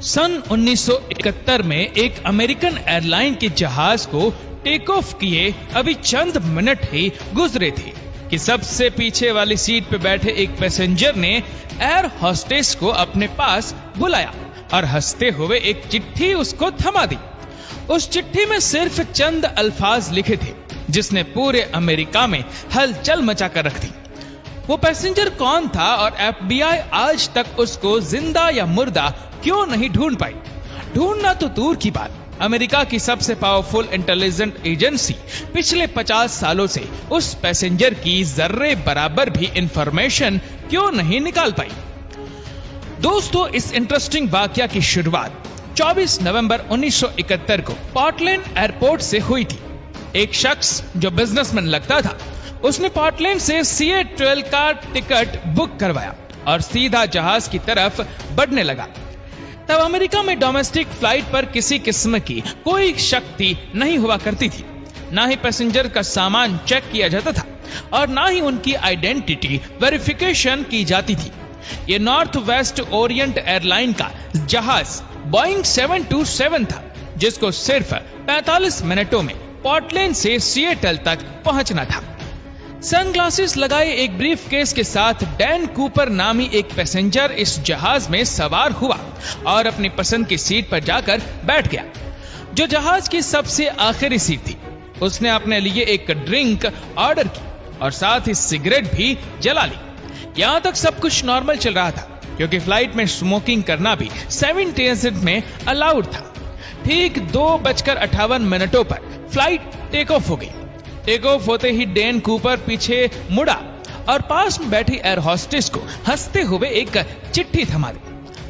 सन 1971 में एक American airline के जहाज को टेक ऑफ किए अभी चंद मिनट ही गुजरे थे कि सबसे पीछे वाली सीट पे बैठे एक पैसेंजर ने एयर होस्टेस को अपने पास बुलाया और हंसते हुए एक चिट्ठी उसको थमा दी। उस चिट्ठी में सिर्फ चंद अल्फाज लिखे थे जिसने पूरे अमेरिका में हलचल मचा कर रख दी। वो पैसेंजर कौन था और FBI आज तक उसको जिंदा या मुर्दा क्यों नहीं ढूंढ पाई? ढूंढना तो दूर की बात, अमेरिका की सबसे पावरफुल इंटेलिजेंस एजेंसी पिछले 50 सालों से उस पैसेंजर की जर्रे बराबर भी इंफॉर्मेशन क्यों नहीं निकाल पाई? दोस्तों, इस इंटरेस्टिंग वाकया की शुरुआत 24 नवंबर 1971 को पोर्टलैंड एयरपोर्ट से हुई थी। एक शख्स जो बिजनेसमैन लगता था, उसने पोर्टलैंड से CA-12 का टिकट बुक करवाया और सीधा जहाज की तरफ बढ़ने लगा। तब अमेरिका में डोमेस्टिक फ्लाइट पर किसी किस्म की कोई शक्ति नहीं हुआ करती थी, ना ही पैसेंजर का सामान चेक किया जाता था और ना ही उनकी आइडेंटिटी वेरिफिकेशन की जाती थी। ये नॉर्थ वेस्ट ओरिएंट एयरलाइन का जहाज बोइंग 727 था, जिसको सिर्फ 45 मिनटों में पोर्टलैंड से सिएटल तक पहुंचना था। सनग्लासेस लगाए एक ब्रीफकेस के साथ डैन कूपर नामी एक पैसेंजर इस जहाज में सवार हुआ और अपनी पसंद की सीट पर जाकर बैठ गया, जो जहाज की सबसे आखिरी सीट थी। उसने अपने लिए एक ड्रिंक ऑर्डर की और साथ ही सिगरेट भी जला ली। यहाँ तक सब कुछ नॉर्मल चल रहा था, क्योंकि फ्लाइट में स्मोकिंग करना भी 7 में अलाउड था। ठीक 2:58 पर फ्लाइट टेक ऑफ हो गई। टेक ऑफ होते ही डैन कूपर पीछे मुड़ा और पास में बैठी एयर होस्टेस को हंसते हुए एक चिट्ठी थमा दी।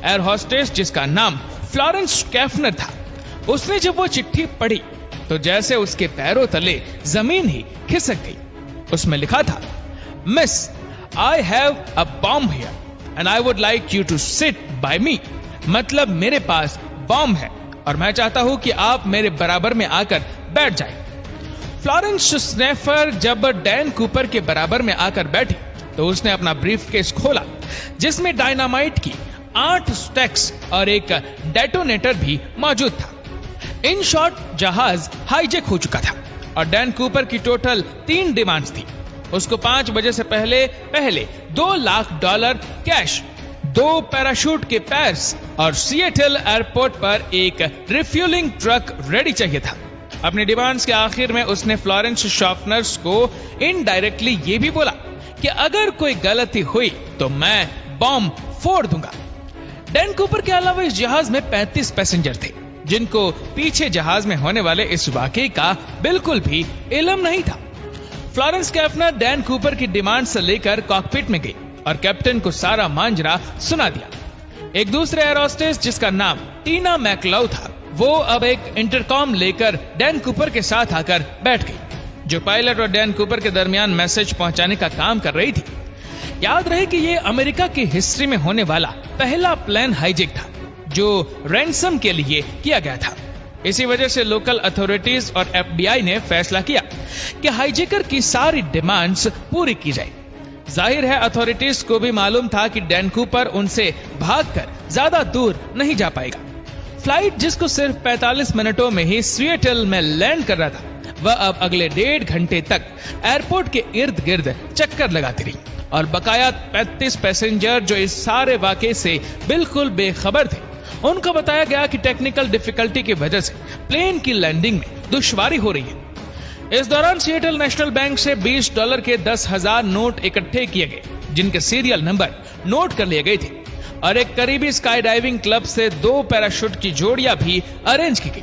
एयर होस्टेस, जिसका नाम फ्लोरेंस स्कैफनर था, उसने जब वो चिट्ठी पढ़ी तो जैसे उसके पैरों तले जमीन ही खिसक गई। उसमें लिखा था, miss, I have a bomb here and I would like you to sit by me. मतलब मेरे पास बॉम्ब है और मैं चाहता हूं कि आप मेरे बराबर में आकर बैठ जाएं। फ्लोरेंस स्नैफर जब डैन कूपर के बराबर में आकर बैठी तो उसने अपना ब्रीफकेस खोला, जिसमें डायनामाइट की 8 स्टैक्स और एक डेटोनेटर भी मौजूद था। इन शॉर्ट, जहाज हाईजैक हो चुका था और डैन कूपर की टोटल 3 डिमांड्स थी। उसको 5 बजे से पहले $2 लाख कैश, 2 पैराशूट के पैर्स और सिएटल एयरपोर्ट पर एक रिफ्यूलिंग ट्रक रेडी चाहिए था। अपनी डिमांड्स के आखिर में उसने फ्लोरेंस शॉर्फनर्स को इनडायरेक्टली ये भी बोला कि अगर कोई गलती हुई तो मैं बॉम्ब फोड़ दूंगा। डैन कूपर के अलावा इस जहाज में 35 पैसेंजर थे, जिनको पीछे जहाज में होने वाले इस वाकये का बिल्कुल भी इल्म नहीं था। फ्लोरेंस स्कैफनर डैन कूपर की डिमांड से लेकर कॉकपिट में गई और कैप्टन को सारा मांजरा सुना दिया। एक दूसरे एयर होस्टेस, जिसका नाम टीना मैकलाउ था, वो अब एक इंटरकॉम लेकर डैन कूपर के साथ आकर बैठ गई, जो पायलट और डैन कूपर के दरमियान मैसेज पहुंचाने का काम कर रही थी। याद रहे कि ये अमेरिका की हिस्ट्री में होने वाला पहला प्लेन हाईजैक था जो रैंसम के लिए किया गया था। इसी वजह से लोकल अथॉरिटीज और FBI ने फैसला किया कि हाईजैकर की सारी डिमांड्स पूरी की जाए। जाहिर है अथॉरिटीज को भी मालूम था कि डैन कूपर उनसे भागकर ज्यादा दूर नहीं जा पाएगा। फ्लाइट, जिसको सिर्फ 45 मिनटों में ही सिएटल में लैंड कर रहा था, वह अब अगले 1.5 घंटे तक एयरपोर्ट के इर्द गिर्द चक्कर लगाती रही और बकाया 35 पैसेंजर जो इस सारे वाकये से बिल्कुल बेखबर थे, उनको बताया गया कि टेक्निकल डिफिकल्टी की वजह से प्लेन की लैंडिंग में दुश्वारी हो रही है। इस दौरान सिएटल नेशनल बैंक से $20 के 10,000 नोट इकट्ठे किए गए, जिनके सीरियल नंबर नोट कर लिए गए थे, और एक करीबी स्काई डाइविंग क्लब से 2 पैराशूट की जोड़ियां भी अरेंज की गई।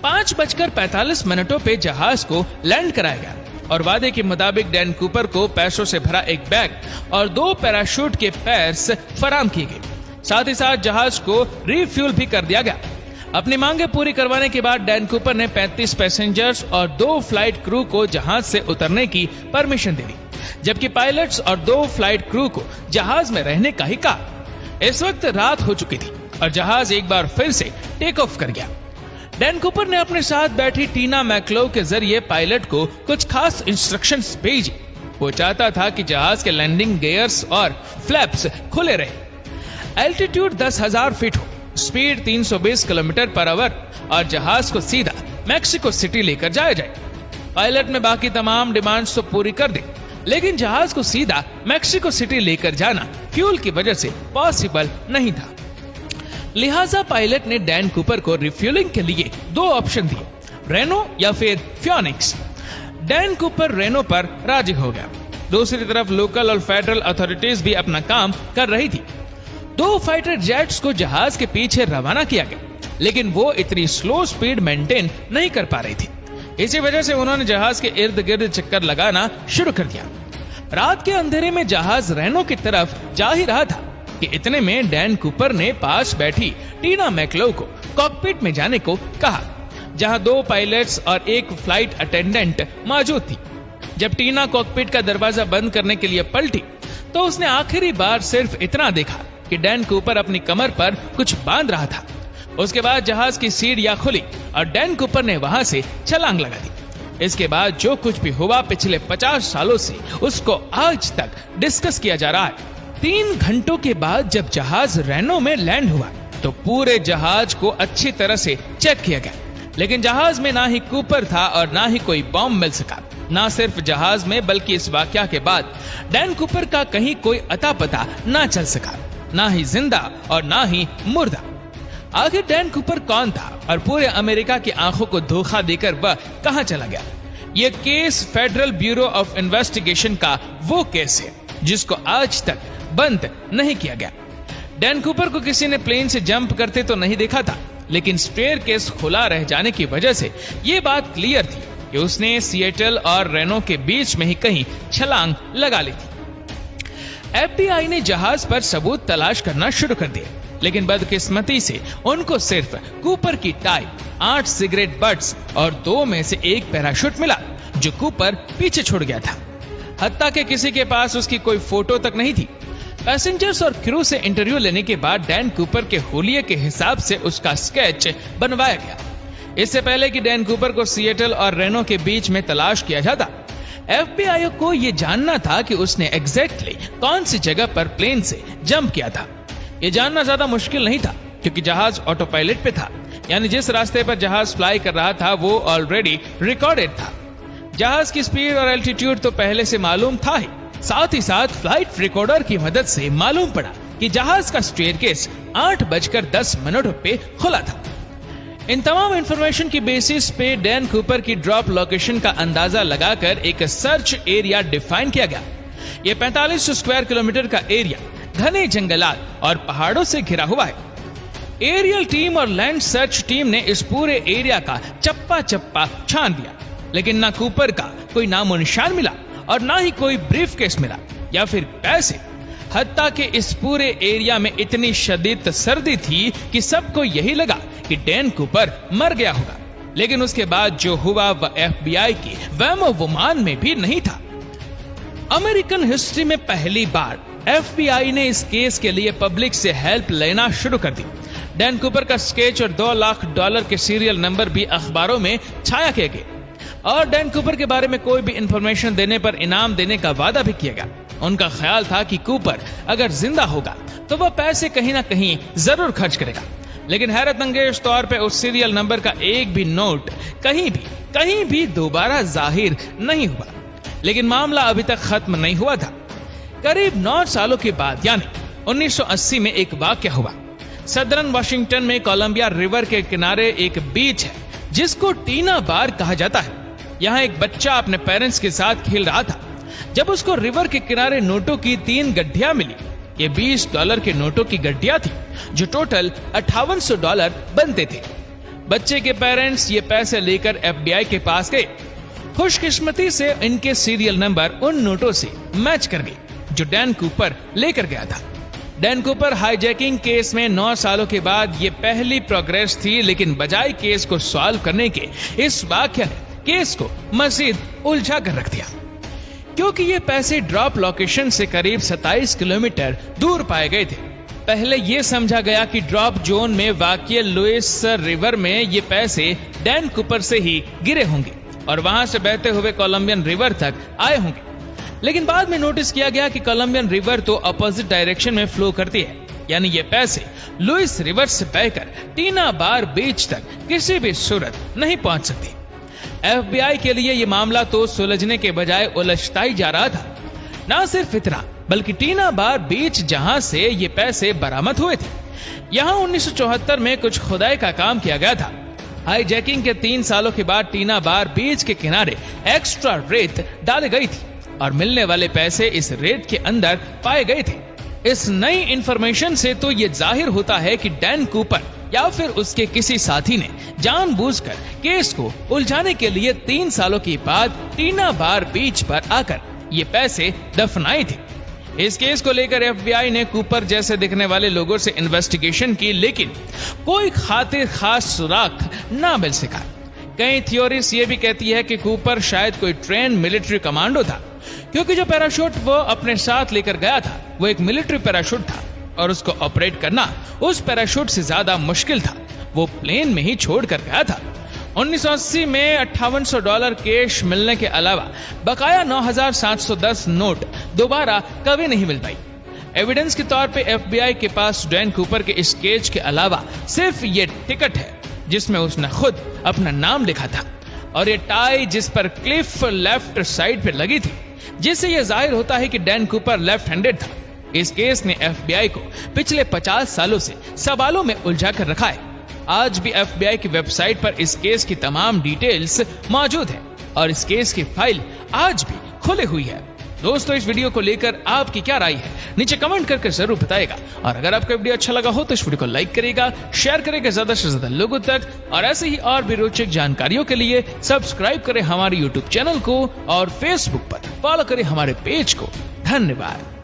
5:45 पे जहाज को लैंड कराया गया और वादे के मुताबिक डैन कूपर को पैसों से भरा एक बैग और 2 पैराशूट के पैर्स फराम किए गए। साथ ही साथ जहाज को रिफ्यूल भी कर दिया गया। अपनी मांगे पूरी करवाने के बाद डैन कूपर ने 35 पैसेंजर्स और 2 फ्लाइट क्रू को जहाज से उतरने की परमिशन दे दी, जबकि पायलट्स और 2 फ्लाइट क्रू को जहाज में रहने का ही कहा। इस वक्त रात हो चुकी थी और जहाज एक बार फिर से टेक ऑफ कर गया। डैन कूपर ने अपने साथ बैठी टीना मैकलाउ के जरिए पायलट को कुछ खास इंस्ट्रक्शंस भेजी। वो चाहता था कि जहाज के लैंडिंग गियर्स और फ्लैप्स खुले रहे। एल्टीट्यूड 10,000 फीट हो, स्पीड 320 किलोमीटर पर आवर और जहाज को सीधा मैक्सिको सिटी लेकर जाया जाए। पायलट ने बाकी तमाम डिमांड्स तो पूरी कर दी, लेकिन जहाज को सीधा मैक्सिको सिटी लेकर जाना फ्यूल की वजह से पॉसिबल नहीं था। लिहाजा पायलट ने डैन कूपर को रिफ्यूलिंग के लिए 2 ऑप्शन दिए, रेनो या फिर फियोनिक्स। डैन कूपर रेनो पर राजी हो गया। दूसरी तरफ लोकल और फेडरल अथॉरिटीज भी अपना काम कर रही थी। 2 फाइटर जेट्स को जहाज के पीछे रवाना किया गया, लेकिन वो इतनी स्लो स्पीड मेंटेन नहीं कर पा रही थी। इसी वजह से उन्होंने जहाज के इर्द गिर्द चक्कर लगाना शुरू कर दिया। रात के अंधेरे में जहाज रेनो की तरफ जा ही रहा था कि इतने में डैन कूपर ने पास बैठी टीना मैकलो को कॉकपिट में जाने को कहा, जहां 2 पायलट्स और 1 फ्लाइट अटेंडेंट मौजूद थी। जब टीना कॉकपिट का दरवाजा बंद करने के लिए पलटी तो उसने आखिरी बार सिर्फ इतना देखा कि डैन कूपर अपनी कमर पर कुछ बांध रहा था। उसके बाद जहाज की सीढ़ियां खुली और डैन कूपर ने वहां से छलांग लगा दी। इसके बाद जो कुछ भी हुआ पिछले 50 सालों से उसको आज तक डिस्कस किया जा रहा है। 3 घंटों के बाद जब जहाज रेनो में लैंड हुआ तो पूरे जहाज को अच्छी तरह से चेक किया गया, लेकिन जहाज में ना ही कूपर था और ना ही कोई बॉम्ब मिल सका। ना सिर्फ जहाज में बल्कि इस वाकया के बाद डैन कूपर का कहीं कोई अता पता ना चल सका, ना ही जिंदा और ना ही मुर्दा। आखिर डैन कूपर कौन था और पूरे अमेरिका की आंखों को धोखा देकर वह कहां चला गया? यह case federal bureau of investigation का वो केस है जिसको आज तक बंद नहीं किया गया। डैन कूपर को किसी ने प्लेन से जंप करते तो नहीं देखा था, लेकिन स्टेयर केस खुला रह जाने की वजह से ये बात क्लियर थी कि उसने सिएटल और रेनो के बीच में ही कहीं छलांग लगा ली थी। FBI ने जहाज पर सबूत तलाश करना शुरू कर दिया, लेकिन बदकिस्मती से उनको सिर्फ कूपर की टाई, 8 सिगरेट बट्स और 2 में से 1 पैराशूट मिला जो कूपर पीछे छोड़ गया था। हत्ता के किसी के पास उसकी कोई फोटो तक नहीं थी। पैसेंजर्स और क्रू से इंटरव्यू लेने के बाद डैन कूपर के हुलिये के हिसाब से उसका स्केच बनवाया गया। इससे पहले कि डैन कूपर को सिएटल और रेनो के बीच में तलाश किया जाता, FBI को यह जानना था कि उसने एग्जैक्टली कौन सी जगह पर प्लेन से जंप किया था। यह जानना ज्यादा मुश्किल नहीं था क्योंकि जहाज ऑटो पायलट पे था, यानी जिस रास्ते पर जहाज फ्लाई कर रहा था वो ऑलरेडी रिकॉर्डेड था। जहाज की स्पीड और एल्टीट्यूड तो पहले से मालूम था ही, साथ ही साथ फ्लाइट रिकॉर्डर की मदद से मालूम पड़ा कि जहाज का स्टेयरकेस 8:10 पे खुला था। इन तमाम इंफॉर्मेशन की बेसिस पे डैन कूपर की ड्रॉप लोकेशन का अंदाजा लगाकर एक सर्च एरिया डिफाइन किया गया। यह 45 स्क्वायर किलोमीटर का एरिया घने जंगलात और पहाड़ों से घिरा हुआ है। एरियल टीम और लैंड सर्च टीम ने इस पूरे एरिया का चप्पा चप्पा छान दिया, लेकिन ना कूपर का कोई नामो निशान मिला और ना ही कोई ब्रीफकेस मिला या फिर पैसे। हत्ता के इस पूरे एरिया में इतनी शदीद सर्दी थी कि सबको यही लगा कि डैन कूपर मर गया होगा, लेकिन उसके बाद जो हुआ वह FBI की वहमो-गुमान में भी नहीं था। अमेरिकन हिस्ट्री में पहली बार FBI ने इस केस के लिए पब्लिक से हेल्प लेना शुरू कर दी। डैन कूपर का स्केच और $2 लाख के सीरियल नंबर भी अखबारों में छाया किए गए और डैन कूपर के बारे में कोई भी इंफॉर्मेशन देने पर इनाम देने का वादा भी किया गया। उनका ख्याल था कि कूपर अगर जिंदा होगा तो वह पैसे कहीं ना कहीं जरूर खर्च करेगा, लेकिन हैरत अंगेज तौर पे उस सीरियल नंबर का एक भी नोट कहीं भी दोबारा जाहिर नहीं हुआ। लेकिन मामला अभी तक खत्म नहीं हुआ था। करीब 9 सालों के बाद यानी 1980 में एक वाकया हुआ। सदर्न वाशिंगटन में कोलंबिया रिवर के किनारे एक बीच है जिसको टीना बार कहा जाता है। यहाँ एक बच्चा अपने पेरेंट्स के साथ खेल रहा था जब उसको रिवर के किनारे नोटों की 3 गड्ढियां मिली। ये $20 के नोटों की गड्ढियां थी जो टोटल $5800 बनते थे। बच्चे के पेरेंट्स ये पैसे लेकर FBI के पास गए। खुशकिस्मती से इनके सीरियल नंबर उन नोटों से मैच कर गए जो डैन कूपर लेकर गया था। डैन कूपर हाईजैकिंग केस में 9 सालों के बाद ये पहली प्रोग्रेस थी, लेकिन बजाय केस को सॉल्व करने के इस वाकया ने केस को मजीद उलझा कर रख दिया, क्योंकि ये पैसे ड्रॉप लोकेशन से करीब 27 किलोमीटर दूर पाए गए थे। पहले ये समझा गया कि ड्रॉप जोन में वाक़िए लुइस रिवर में ये पैसे डैन कूपर से ही गिरे होंगे और वहां से बहते हुए कोलंबियन रिवर तक आए होंगे, लेकिन बाद में नोटिस किया गया कि कोलंबियन रिवर तो अपोजिट डायरेक्शन में फ्लो करती है, यानी ये पैसे लुइस रिवर से बहकर टीना बार बीच तक किसी भी सूरत नहीं पहुंच सकती। FBI के लिए ये मामला तो सुलझने के बजाय उलझता ही जा रहा था। ना सिर्फ इतना, बल्कि टीना बार बीच जहां से ये पैसे बरामद हुए थे, यहाँ 1974 में कुछ खुदाई का काम किया गया था। हाईजैकिंग के 3 सालों के बाद टीना बार बीच के किनारे एक्स्ट्रा रेत डाली गई थी और मिलने वाले पैसे इस रेत के अंदर पाए गए थे। इस नई इंफॉर्मेशन से तो ये जाहिर होता है कि डैन कूपर या फिर उसके किसी साथी ने जानबूझकर केस को उलझाने के लिए 3 सालों के बाद टीना बार बीच पर आकर ये पैसे दफनाए थे। इस केस को लेकर FBI ने कूपर जैसे दिखने वाले लोगों से इन्वेस्टिगेशन की, लेकिन कोई खातिर खास सुराग ना मिल सका। कई थ्योरीज ये भी कहती है कि कूपर शायद कोई ट्रेन मिलिट्री कमांडो था, क्योंकि जो पैराशूट वो अपने साथ लेकर गया था वो एक मिलिट्री पैराशूट था और उसको ऑपरेट करना उस पैराशूट से ज्यादा मुश्किल था। वो प्लेन में ही छोड़ कर गया था। 1980 में $5800 कैश मिलने के अलावा बकाया 9710 नोट दोबारा कभी नहीं मिल पाई। एविडेंस के तौर पे FBI के पास डैन कूपर के इस केस के अलावा सिर्फ ये टिकट है जिसमें उसने खुद अपना नाम लिखा था और ये टाई जिस पर क्लिफ लेफ्ट साइड पे लगी थी, जिससे यह जाहिर होता है कि डैन कूपर लेफ्ट हैंडेड था। इस केस ने FBI को पिछले 50 सालों से सवालों में उलझा कर रखा है। आज भी FBI की वेबसाइट पर इस केस की तमाम डिटेल्स मौजूद है और इस केस की फाइल आज भी खुली हुई है। दोस्तों, इस वीडियो को लेकर आपकी क्या राय है नीचे कमेंट करके जरूर बताएगा और अगर आपको वीडियो अच्छा लगा हो तो इस वीडियो को लाइक करेगा, शेयर करेगा ज्यादा से ज्यादा लोगों तक और ऐसे ही और भी रोचक जानकारियों के लिए सब्सक्राइब करें हमारे YouTube चैनल को और Facebook पर फॉलो करें हमारे पेज को। धन्यवाद।